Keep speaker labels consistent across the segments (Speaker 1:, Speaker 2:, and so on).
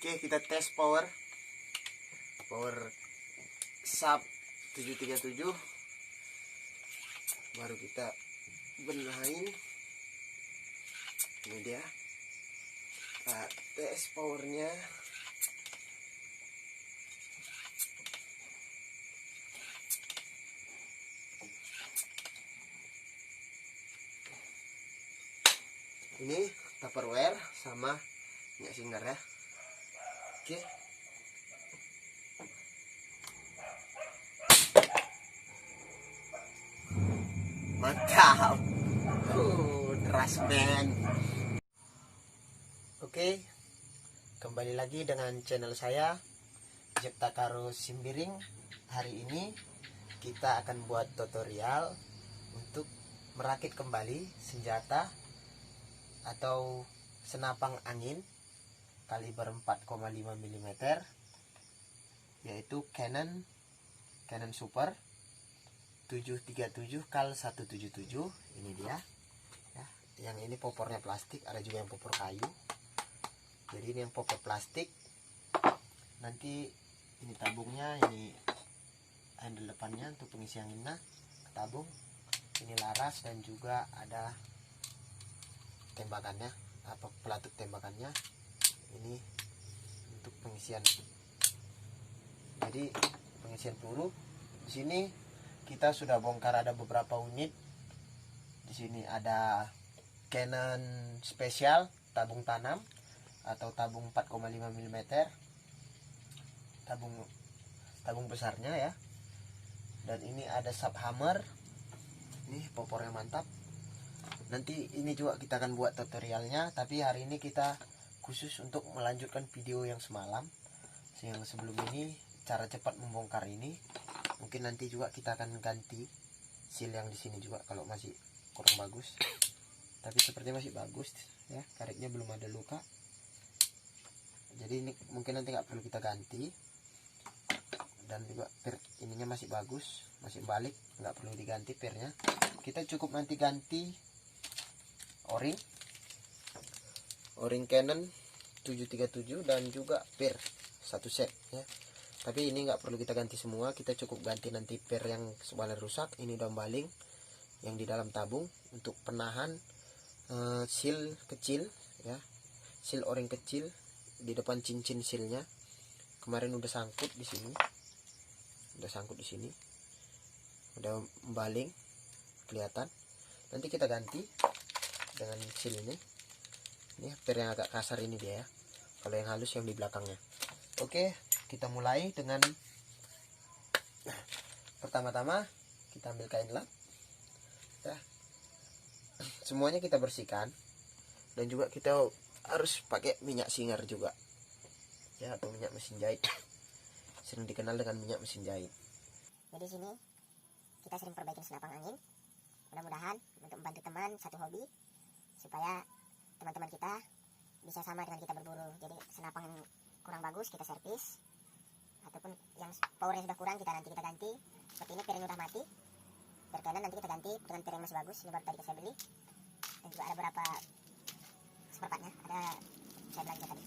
Speaker 1: Oke, kita tes power sub 737. Baru kita benahin. Ini dia. Kita tes powernya. Ini Tupperware sama minyak singer ya. Oke. Mantap. Deras men. Oke. Kembali lagi dengan channel saya Cipta Karo Simbiring. Hari ini kita akan buat tutorial untuk merakit kembali senjata atau senapang angin kaliber 4,5 mm, yaitu Canon Super 737 kal 177. Ini dia ya. Yang ini popornya plastik, ada juga yang popor kayu. Jadi ini yang popor plastik. Nanti ini tabungnya, ini handle depannya untuk pengisi anginnya, tabung. Ini laras dan juga ada tembakannya, apa pelatuk tembakannya. Ini untuk pengisian. Jadi pengisian peluru. Di sini kita sudah bongkar ada beberapa unit. Di sini ada Canon spesial tabung tanam atau tabung 4,5 mm. Tabung besarnya ya. Dan ini ada subhammer. Ini popornya mantap. Nanti ini juga kita akan buat tutorialnya, tapi hari ini kita khusus untuk melanjutkan video yang semalam. Yang sebelum ini cara cepat membongkar ini. Mungkin nanti juga kita akan ganti seal yang di sini juga kalau masih kurang bagus. Tapi sepertinya masih bagus ya, karetnya belum ada luka. Jadi ini mungkin nanti nggak perlu kita ganti. Dan juga per ininya masih bagus, masih balik, nggak perlu diganti pernya. Kita cukup nanti ganti o-ring Canon 737 dan juga per satu set ya. Tapi ini nggak perlu kita ganti semua, kita cukup ganti nanti per yang sebenarnya rusak. Ini udah baling yang di dalam tabung untuk penahan seal kecil ya, seal o-ring kecil di depan cincin sealnya. Kemarin udah sangkut di sini, udah baling kelihatan. Nanti kita ganti dengan seal ini per yang agak kasar ini dia ya. Kalau yang halus yang di belakangnya. Oke, kita mulai dengan pertama-tama kita ambil kain lap ya. Semuanya kita bersihkan dan juga kita harus pakai minyak singer juga ya, atau minyak mesin jahit. Sering dikenal dengan minyak mesin jahit.
Speaker 2: Jadi sini kita sering perbaikin senapang angin. Mudah-mudahan untuk membantu teman satu hobi supaya teman-teman kita bisa sama dengan kita berburu. Jadi senapang yang kurang bagus kita servis, ataupun yang powernya sudah kurang nanti kita ganti. Seperti ini per ini udah mati, per Canon nanti kita ganti dengan per yang masih bagus. Ini baru tadi saya beli. Dan juga ada beberapa seperempatnya, ada saya belanja tadi.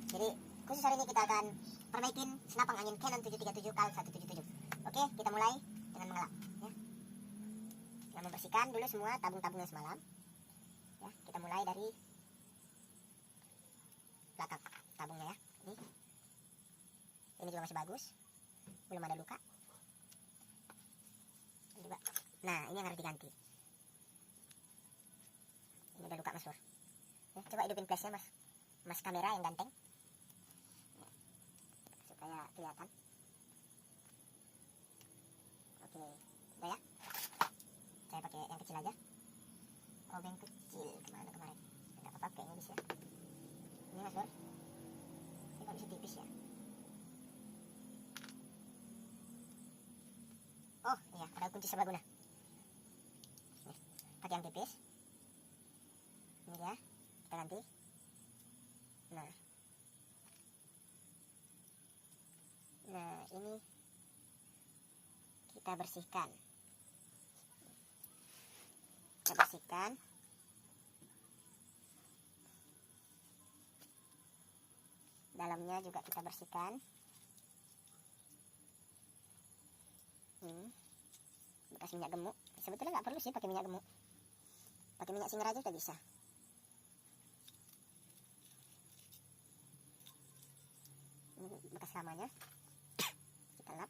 Speaker 2: Jadi khusus hari ini kita akan perbaikin senapang angin Canon 737 kal 177. Oke, kita mulai dengan mengelap ya. Kita membersihkan dulu semua tabung-tabungnya semalam ya. Kita mulai dari belakang tabungnya ya. Ini juga masih bagus, belum ada luka. Ini juga. Nah, ini yang harus diganti. Ini ada luka Mas Lur ya. Coba hidupin flashnya mas kamera yang ganteng ya, supaya kelihatan. Oke, udah ya. Saya pakai yang kecil aja. Obeng kecil kemana kemarin? Nggak apa-apa, kayaknya bisa. Ini Mas Lur, ini kok bisa tipis ya. Oh iya, ada kunci serbaguna. Pakai yang tipis. Ini dia, kita ganti. Nah ini kita bersihkan. dalamnya juga kita bersihkan. Bekas minyak gemuk, sebetulnya nggak perlu sih pakai minyak gemuk, pakai minyak singra aja udah bisa. Ini bekas lamanya kita lap.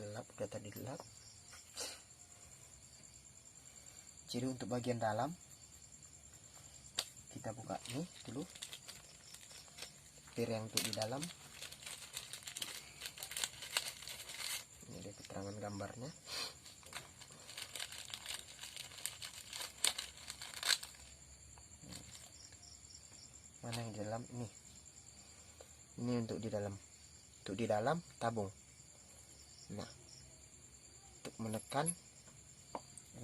Speaker 1: Lap, udah tadi dilap. Jadi untuk bagian dalam kita buka nih dulu piring untuk di dalam. Ini ada keterangan gambarnya. Mana yang di dalam ini? Ini untuk di dalam. Untuk di dalam tabung. Nah, untuk menekan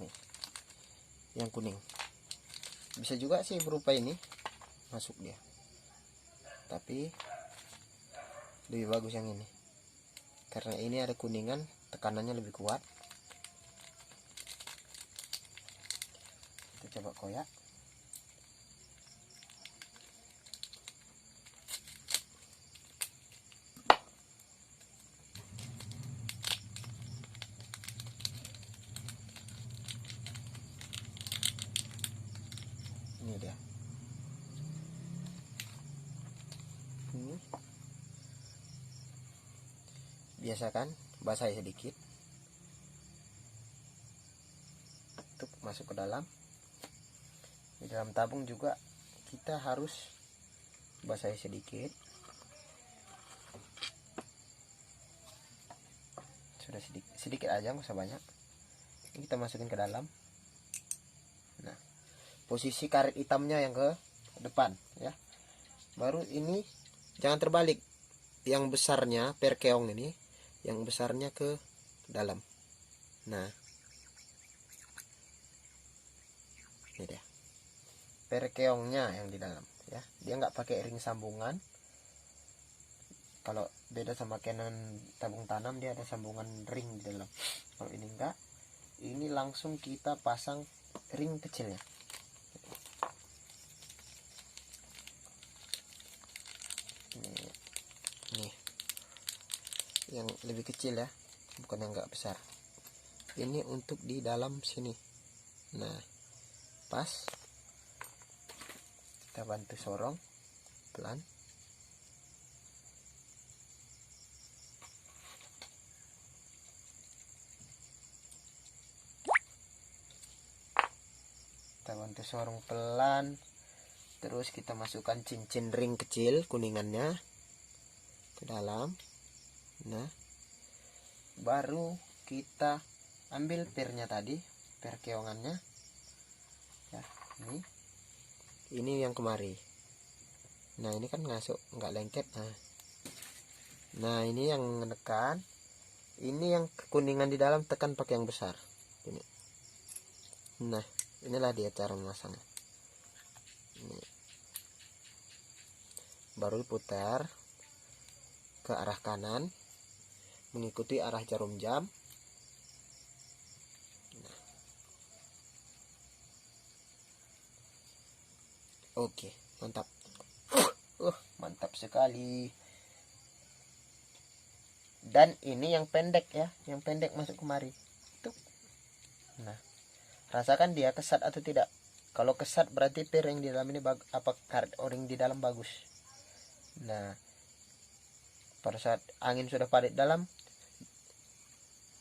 Speaker 1: ini yang kuning, bisa juga sih berupa ini masuk dia, tapi lebih bagus yang ini karena ini ada kuningan, tekanannya lebih kuat. Kita coba koyak. Ini dia. Ini biasakan basahi sedikit untuk masuk ke dalam. Di dalam tabung juga kita harus basahi sedikit. Sudah sedikit aja, nggak usah banyak. Ini kita masukin ke dalam. Nah, posisi karet hitamnya yang ke depan ya. Baru ini jangan terbalik, yang besarnya per keong ini, yang besarnya ke dalam. Nah, ini dia per keongnya yang di dalam ya. Dia nggak pakai ring sambungan. Kalau beda sama Canon tabung tanam, dia ada sambungan ring di dalam. Kalau ini enggak, ini langsung kita pasang ring kecilnya. Nih yang lebih kecil ya, bukan yang enggak besar. Ini untuk di dalam sini. Nah, pas kita bantu sorong pelan. Kita bantu sorong pelan, terus kita masukkan cincin ring kecil kuningannya ke dalam. Nah, baru kita ambil pernya tadi, per keongannya ya. Ini yang kemari. Nah, ini kan masuk nggak lengket. Nah, ini yang menekan. Ini yang kekuningan di dalam, tekan pakai yang besar ini. Nah, inilah dia cara memasangnya. Ini baru putar ke arah kanan mengikuti arah jarum jam. Nah. Oke, mantap. Mantap sekali. Dan ini yang pendek ya, yang pendek masuk kemari. Tuh. Nah, rasakan dia kesat atau tidak. Kalau kesat berarti piring di dalam ini apa karet o-ring di dalam bagus. Nah, pada saat angin sudah padat dalam,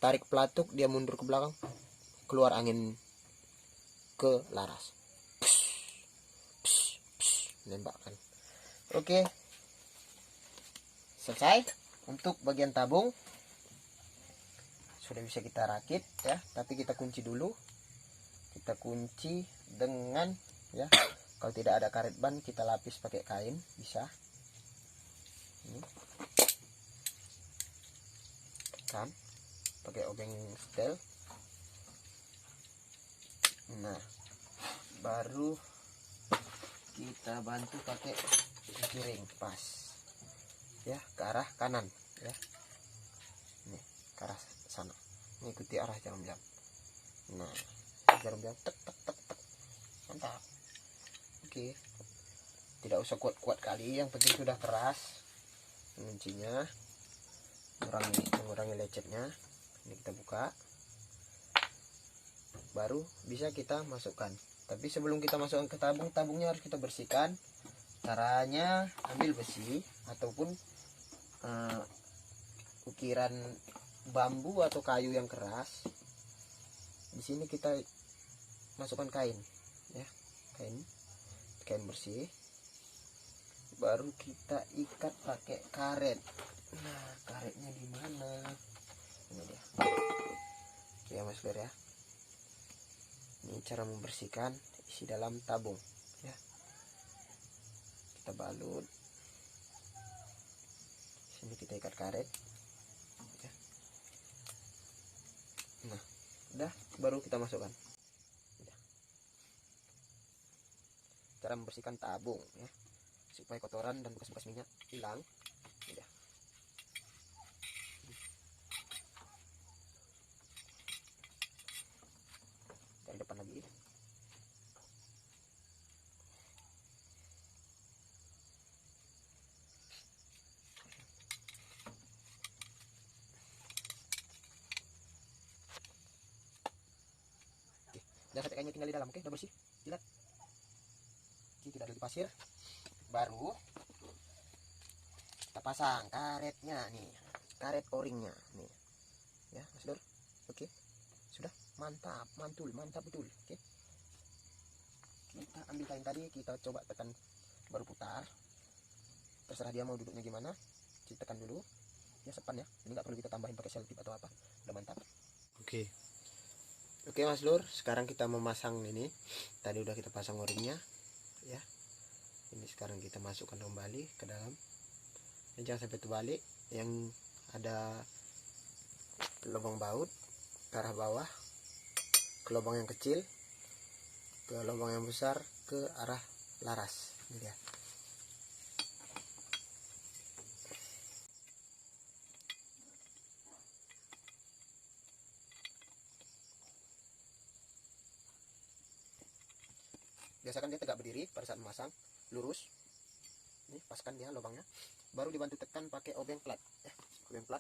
Speaker 1: tarik pelatuk, dia mundur ke belakang, keluar angin ke laras, nembakkan. Oke, selesai untuk bagian tabung. Sudah bisa kita rakit ya, tapi kita kunci dulu. Kita kunci dengan ya, kalau tidak ada karet ban kita lapis pakai kain bisa. Ini kan pakai obeng setel. Nah, baru kita bantu pakai ring pas. ya ke arah kanan ya. Ini ke arah sana, mengikuti arah jarum jam. Nah, jarum jam tek tek tek tek. Mantap. Oke, tidak usah kuat-kuat kali, yang penting sudah keras menguncinya, mengurangi lecetnya. Ini kita buka, baru bisa kita masukkan. Tapi sebelum kita masukkan ke tabung, tabungnya harus kita bersihkan. Caranya ambil besi ataupun ukiran bambu atau kayu yang keras. Di sini kita masukkan kain ya, kain bersih, baru kita ikat pakai karet. Nah, karetnya di mana? Ini dia. Oke ya Mas Lur ya, ini cara membersihkan isi dalam tabung ya. Kita balut, sini kita ikat karet ya. Nah, udah, baru kita masukkan. Udah. Cara membersihkan tabung ya, supaya kotoran dan bekas-bekas minyak hilang. Udah. Dari depan lagi. Jangan sampai kainnya tinggal di dalam, oke? Udah bersih, jilat. Oke, tidak ada di pasir. Baru kita pasang karetnya nih, karet o-ringnya nih, ya Mas Lur. Oke, sudah mantap, mantap betul. Oke, kita ambil kain tadi, kita coba tekan, baru putar. Terserah dia mau duduknya gimana, kita tekan dulu. Ya sepan ya, ini nggak perlu kita tambahin pakai selotip atau apa, udah mantap. Oke. Oke Mas Lur, sekarang kita memasang ini. Tadi udah kita pasang o-ringnya ya. Ini sekarang kita masukkan kembali ke dalam. Ini jangan sampai terbalik, yang ada lubang baut ke arah bawah, ke lubang yang kecil, ke lubang yang besar, ke arah laras. Ini dia. Biasakan dia tegak berdiri pada saat memasang, lurus. Ini paskan dia lubangnya, baru dibantu tekan pakai obeng plat ya, obeng plat.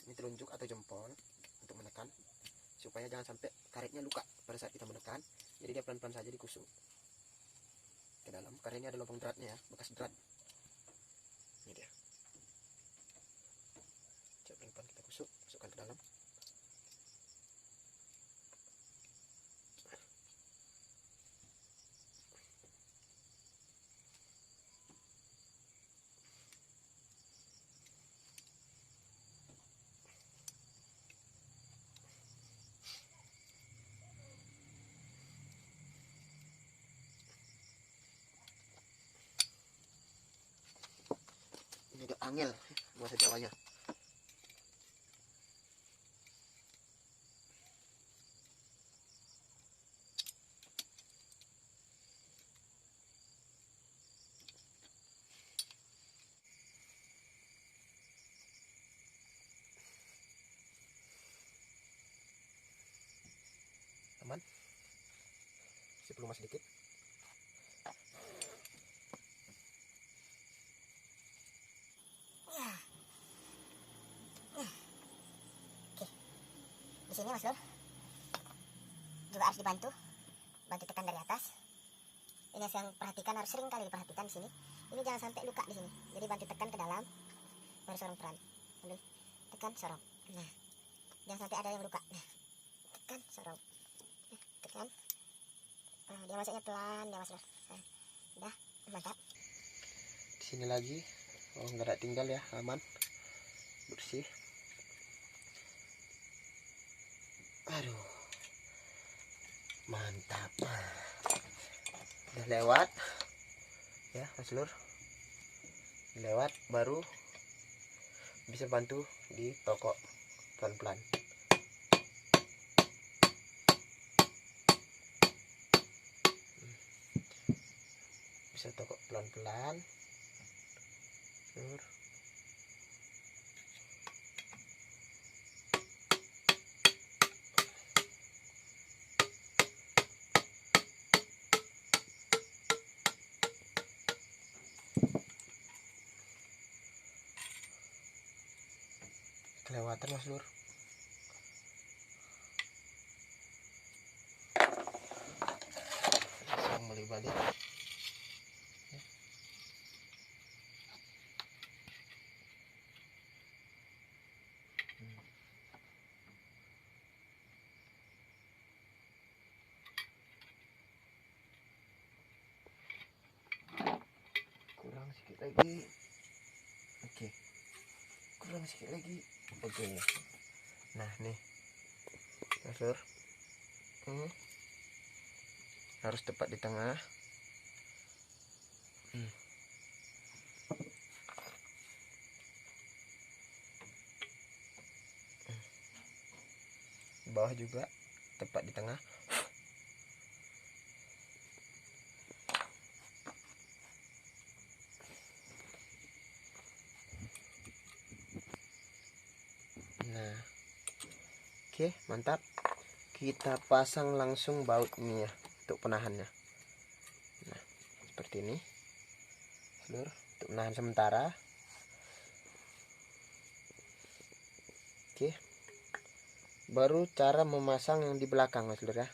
Speaker 1: Ini telunjuk atau jempol untuk menekan, supaya jangan sampai karetnya luka pada saat kita menekan. Jadi dia pelan-pelan saja dikusuk ke dalam, karena ini ada lubang dratnya ya, bekas drat. Ini dia. Coba pelan-pelan kita kusuk, masukkan ke dalam. Ini agak angel bahasa Jawanya. Aman, masih perlu mas sedikit.
Speaker 2: Di sini Mas Lur juga harus bantu tekan dari atas. Ini yang perhatikan, harus sering kali diperhatikan di sini. Ini jangan sampai luka di sini. Jadi bantu tekan ke dalam, baru sorong pelan. Ambil, tekan, sorong. Nah, jangan sampai ada yang luka. Nah, tekan, sorong. Nah, tekan. Nah, dia masuknya pelan, dia Mas Lur. Nah, udah, mantap.
Speaker 1: Di sini lagi, oh nggak ada tinggal ya, aman, bersih. Aduh, mantap. Udah lewat ya Mas Lur, lewat, baru bisa bantu di toko pelan-pelan. bisa tokok pelan-pelan. Lur. Kelewatan mas lur. Langsung balik. Kurang sedikit lagi. Oke. Kurang sedikit lagi. Oke. Nah nih mas lur, harus tepat di tengah. Bawah juga tepat di tengah. Nah, oke mantap. Kita pasang langsung baut ini ya untuk penahannya. Nah seperti ini lur, untuk menahan sementara. Oke, baru cara memasang yang di belakang mas lur ya.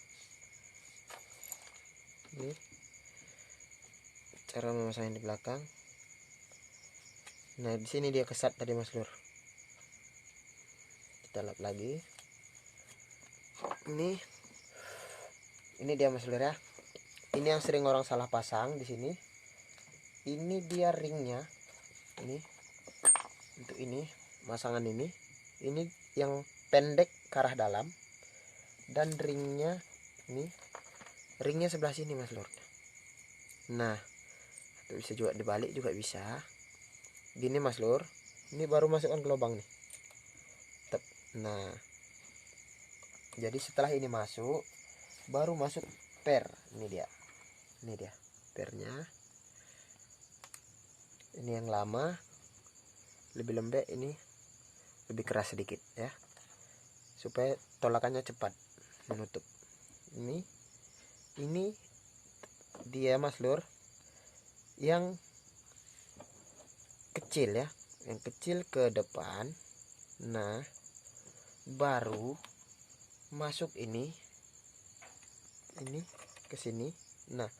Speaker 1: Ini cara memasang yang di belakang. Nah di sini dia kesat tadi mas lur. Kita lap lagi. Ini dia mas lur ya. Ini yang sering orang salah pasang di sini. Ini dia ringnya. Ini untuk ini masangan ini yang pendek ke arah dalam, dan ringnya sebelah sini mas lur. Nah itu bisa juga dibalik juga bisa gini mas lur. Ini baru masukkan ke lubang nih. Nah jadi setelah ini masuk baru masuk per. Ini dia pernya. Ini yang lama lebih lembek, ini lebih keras sedikit ya, supaya tolakannya cepat menutup. Ini dia mas lur yang kecil ya, yang kecil ke depan. Nah baru masuk ini ke sini. Nah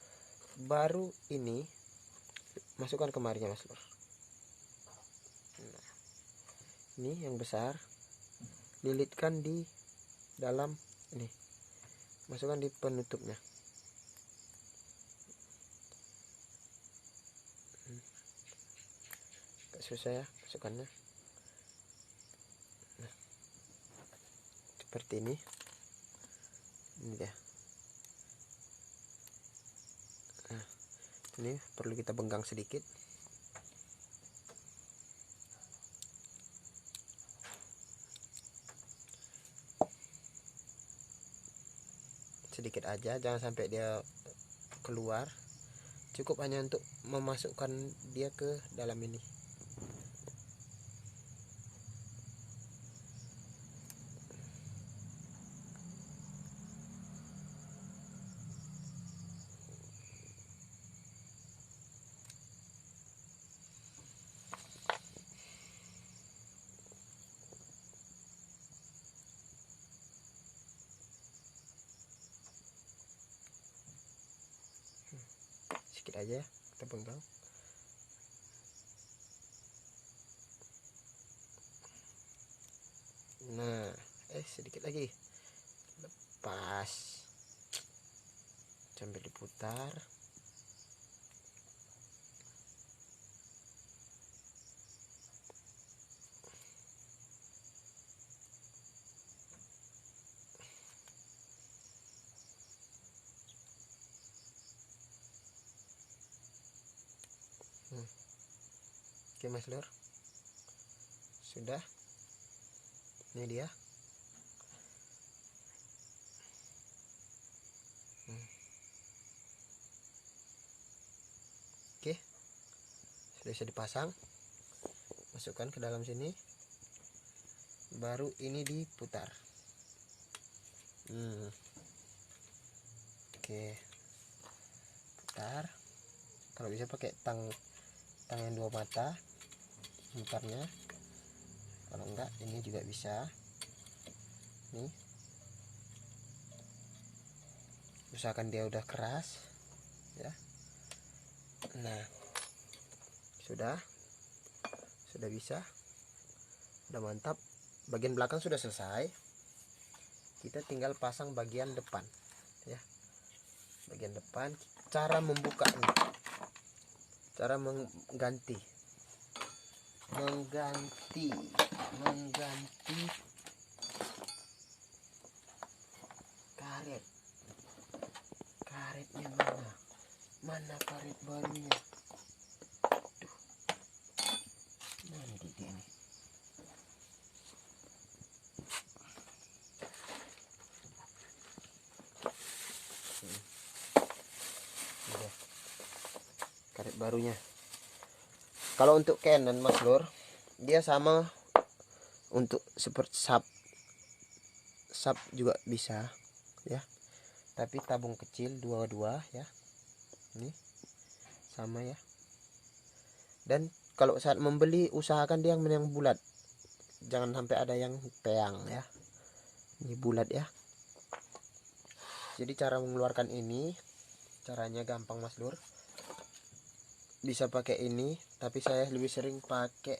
Speaker 1: baru ini masukkan kemarinya mas lur. Nah, ini yang besar lilitkan di dalam ini, masukkan di penutupnya. Agak susah ya masukkannya. Nah, seperti ini dia. Nah, ini perlu kita benggang sedikit. Sedikit aja, jangan sampai dia keluar. Cukup hanya untuk memasukkan dia ke dalam ini. Sedikit aja kita penggang. Nah sedikit lagi, lepas sambil diputar. Oke mas lur, sudah. Ini dia. sudah bisa dipasang. Masukkan ke dalam sini, baru ini diputar. Oke, putar. Kalau bisa pakai tang yang 2 mata putarnya, kalau enggak ini juga bisa. Nih, usahakan dia udah keras ya. Nah, sudah bisa, udah mantap. Bagian belakang sudah selesai, kita tinggal pasang bagian depan ya. Bagian depan, cara membukanya, cara mengganti karetnya. Mana karet barunya? Duh, mana dia nih? Udah, karet barunya. Kalau untuk Canon Mas Lur, dia sama untuk seperti sub juga bisa ya, tapi tabung kecil 22 ya. Ini sama ya. Dan kalau saat membeli usahakan dia yang bulat, jangan sampai ada yang peang ya. Ini bulat ya. Jadi cara mengeluarkan ini, caranya gampang Mas Lur. Bisa pakai ini, tapi saya lebih sering pakai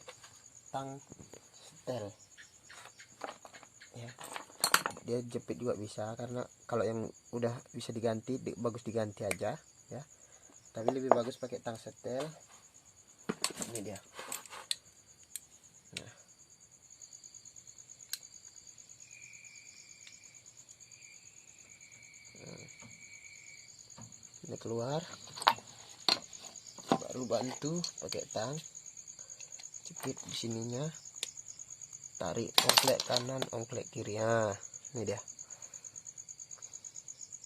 Speaker 1: tang setel ya. Dia jepit juga bisa, karena kalau yang udah bisa diganti bagus diganti aja ya, tapi lebih bagus pakai tang setel. Ini dia. Nah, ini keluar, baru bantu pakai tang, jepit di sininya, tarik ongklek kanan ongklek kiri. Nah, ini dia.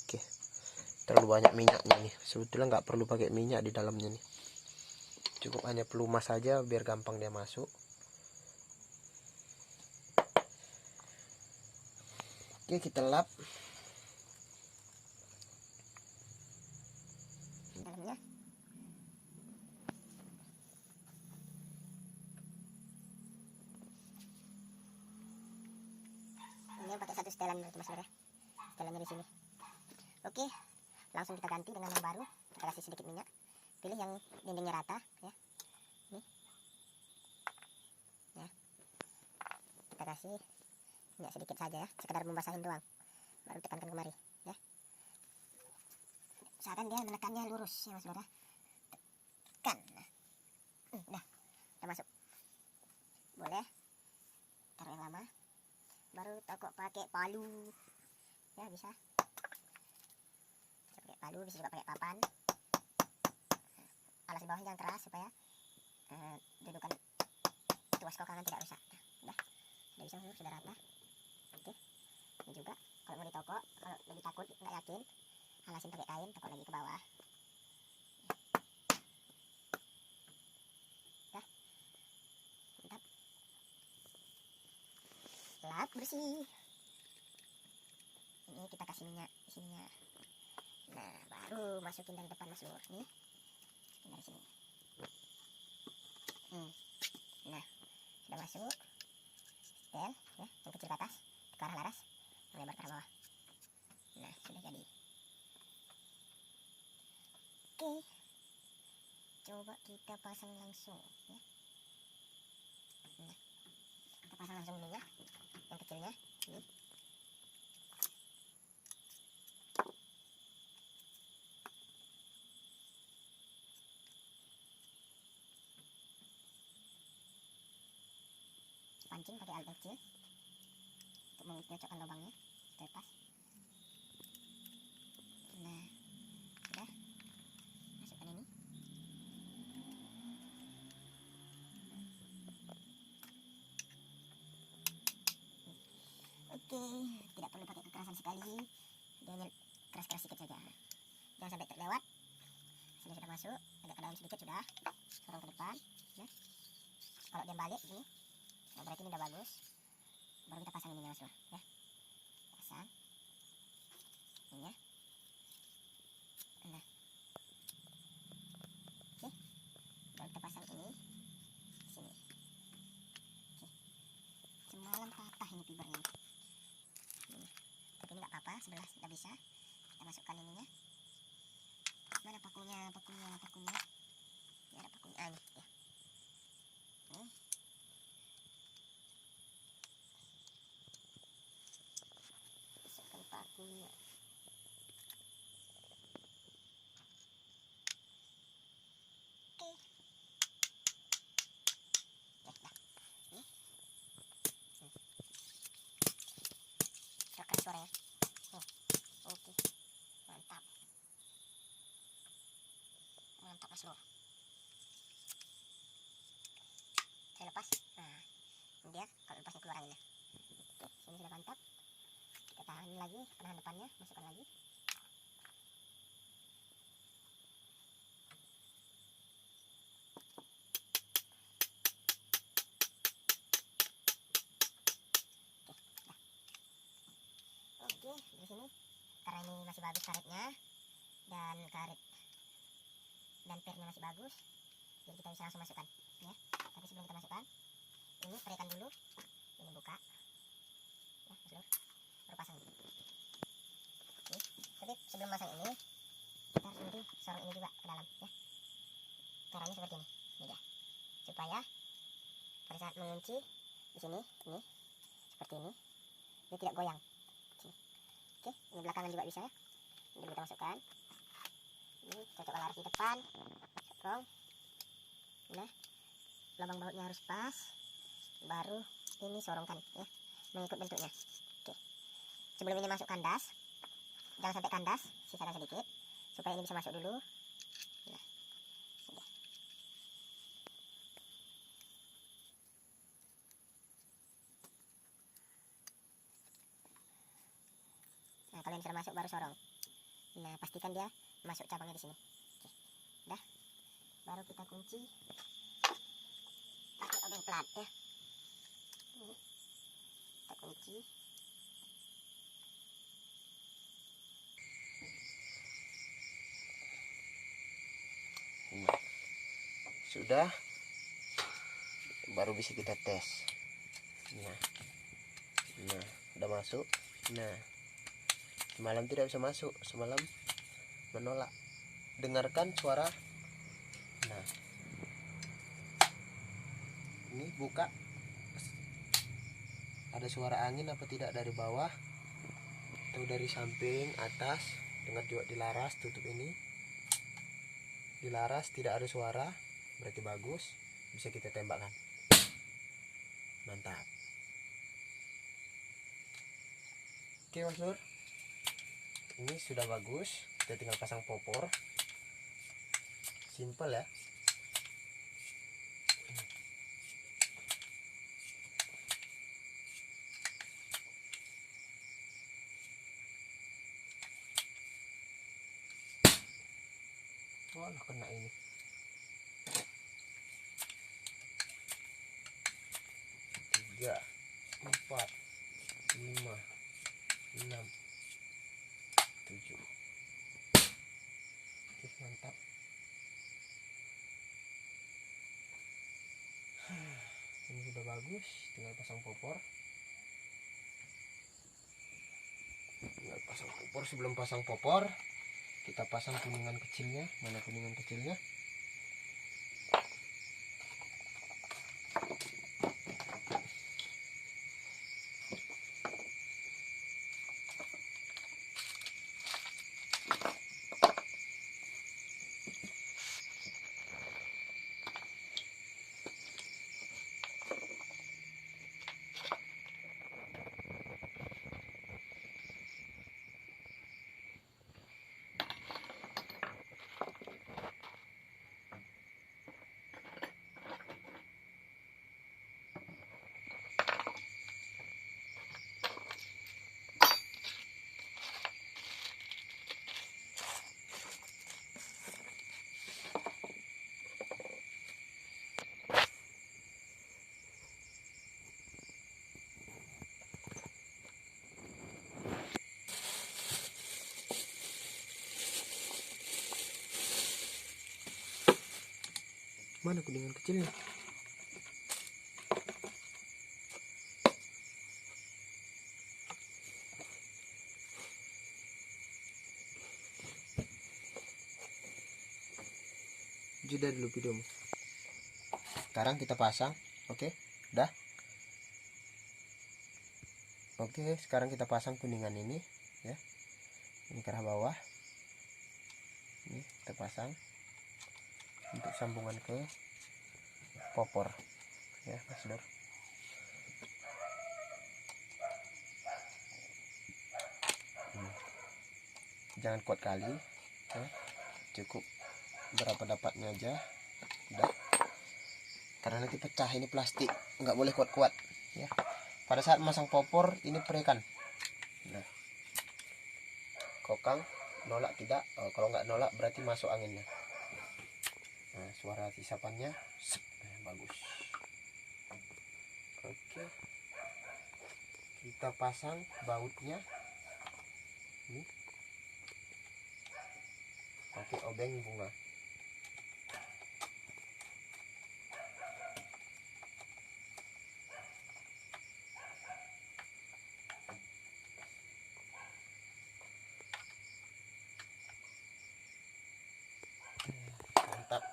Speaker 1: Oke, terlalu banyak minyaknya nih, sebetulnya nggak perlu pakai minyak di dalamnya nih, cukup hanya pelumas saja biar gampang dia masuk. Oke, kita lap
Speaker 2: dalamnya. Ini pakai satu setelan berarti Mas Lur ya. Setelannya di sini. Oke, langsung kita ganti dengan yang baru. Kita kasih sedikit minyak. Pilih yang dindingnya rata ya. Nih. Ya. Kita kasih minyak sedikit saja ya, sekedar membasahin doang. Baru tekankan kemari ya. Usahakan dia menekannya lurus ya Mas Lur ya. Tekan. Nah. Udah masuk. Boleh taruh yang lama, baru tokok pakai palu ya, bisa pakai palu, bisa juga pakai papan. Alas bawahnya jangan keras supaya dudukan tuas kokangan tidak rusak. Nah, udah bisa, sudah rata. Oke, ini juga kalau mau ditokok, kalau lebih takut nggak yakin, halasin pakai kain, tokok lagi ke bawah. Dah, mantap. Lap bersih. Ini kita kasih minyak di sininya. Nah, baru masukin dari depan Mas Lur nih, dari sini. Nah, sudah masuk. Setel ya, yang kecil ke atas, ke arah laras, yang lebar ke arah bawah. Nah, sudah jadi. Oke, coba kita pasang langsung ya. Nah, kita pasang langsung dulu ya, yang kecilnya ini. Pancing pakai alat kecil untuk menyocokkan lubangnya, lepas. Nah, sudah, masukkan ini. Oke, tidak perlu pakai kekerasan sekali, dia hanya keras-keras sedikit saja, jangan sampai terlewat Ini sudah masuk, agak ke dalam sedikit sudah. Sorong ke depan. Nah, kalau dia balik begini, nah berarti ini udah bagus. Baru kita pasang ininya mas Lur, ya. Pasang. Ini ya. Nah. Oke. Baru kita pasang ini di sini. Oke. Semalam patah ini fibernya. Ini. Tapi ini nggak apa-apa, sebelah sudah bisa. Kita masukkan ininya. Mana pakunya? Ya, ada pakunya. Ah, ini ya. Ini. Masukkan pakunya. Oke. Ya, dah. Ini. Rekam suaranya. Oh, oke. Mantap. Mantap mas Lur. Saya lepas. Nah, ini dia kalau lepasnya keluar anginnya. Oke, sini sudah mantap. Kita tahan lagi, penahan depannya, masukkan lagi. Oke, di sini karena ini masih bagus karetnya dan pernya masih bagus, jadi kita bisa langsung masukkan ya. Tapi sebelum kita masukkan, ini prekan dulu, ini buka ya mas Lur, baru pasang ini. Tapi sebelum masang ini kita harus nanti sorong ini juga ke dalam ya. Caranya seperti ini dia, supaya pada saat mengunci di sini ini seperti ini, dia tidak goyang. Oke, ini belakangan juga bisa ya. Ini kita masukkan. Ini cocok laras di depan. Sorong. Nah, lubang bautnya harus pas. Baru ini sorongkan ya, mengikut bentuknya. Oke. Sebelum ini masuk kandas, jangan sampai kandas, sisakan sedikit supaya ini bisa masuk dulu. Nah, sudah. Nah, kalau ini sudah masuk baru sorong. Nah, pastikan dia masuk cabangnya di sini. Oke. Udah. Baru kita kunci pakai obeng plat ya. Ini kita kunci.
Speaker 1: Nah, sudah, baru bisa kita tes. Nah, udah masuk. Nah, semalam tidak bisa masuk, semalam menolak. Dengarkan suara. Nah, ini buka, ada suara angin apa tidak dari bawah atau dari samping atas. Dengar juga dilaras, tutup ini dilaras, tidak ada suara, berarti bagus, bisa kita tembakkan. Mantap. Oke mas Lur, ini sudah bagus, kita tinggal pasang popor. Simple ya. Wah, kena ini. Tiga, 4, 5, 6, 7. Oke, mantap. Ini sudah bagus, tinggal pasang popor. Sebelum pasang popor, kita pasang kuningan kecilnya. Mana kuningan kecilnya? Mana kuningan kecilnya? Jeda dulu videomu. Sekarang kita pasang. Oke, dah. Oke, sekarang kita pasang kuningan ini ya. Ini ke arah bawah. Ini kita pasang untuk sambungan ke popor ya, Mas Lur. Jangan kuat kali ya. Cukup berapa dapatnya aja udah, karena nanti pecah ini plastik, nggak boleh kuat-kuat ya. Pada saat masang popor ini prekan. Nah, kokang nolak tidak, kalau nggak nolak berarti masuk anginnya. Nah, suara tisapannya bagus. Oke, kita pasang bautnya ini pakai obeng bunga. Mantap.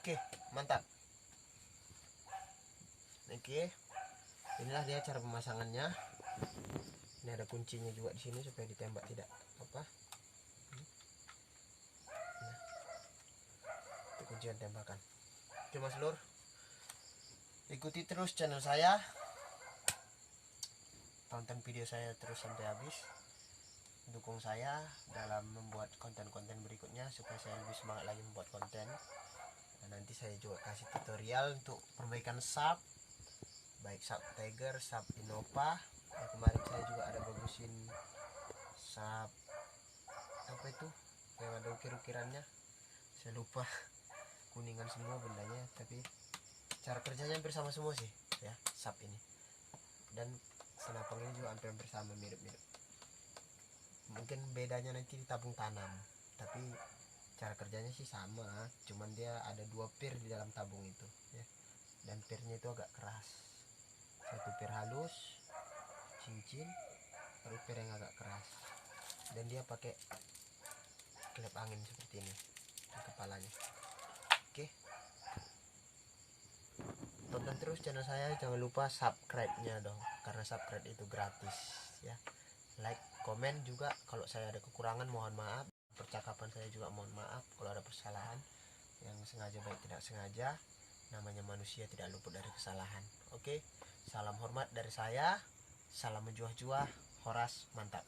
Speaker 1: Oke, mantap. Oke, inilah dia cara pemasangannya. Ini ada kuncinya juga di sini supaya ditembak tidak apa. Nah, itu kuncian tembakan. Oke Mas Lur, ikuti terus channel saya, tonton video saya terus sampai habis, dukung saya dalam membuat konten-konten berikutnya supaya saya lebih semangat lagi membuat konten. Nah, nanti saya juga kasih tutorial untuk perbaikan sub, baik sub Tiger, sub Innova. Nah, kemarin saya juga ada bagusin sub apa itu yang ada ukir-ukirannya, saya lupa, kuningan semua bendanya, tapi cara kerjanya hampir sama semua sih ya sub ini. Dan senapang ini juga hampir sama, mirip-mirip. Mungkin bedanya nanti di tabung tanam, tapi cara kerjanya sih sama, cuman dia ada 2 pir di dalam tabung itu ya. Dan pirnya itu agak keras, satu pir halus cincin, baru pir yang agak keras, dan dia pakai klep angin seperti ini di kepalanya. Oke, tonton terus channel saya, jangan lupa subscribe-nya dong, karena subscribe itu gratis ya. Like, komen juga kalau saya ada kekurangan, mohon maaf. Percakapan saya juga mohon maaf kalau ada kesalahan yang sengaja baik tidak sengaja. Namanya manusia tidak luput dari kesalahan. Oke, salam hormat dari saya, salam menjuah-juah, Horas, mantap.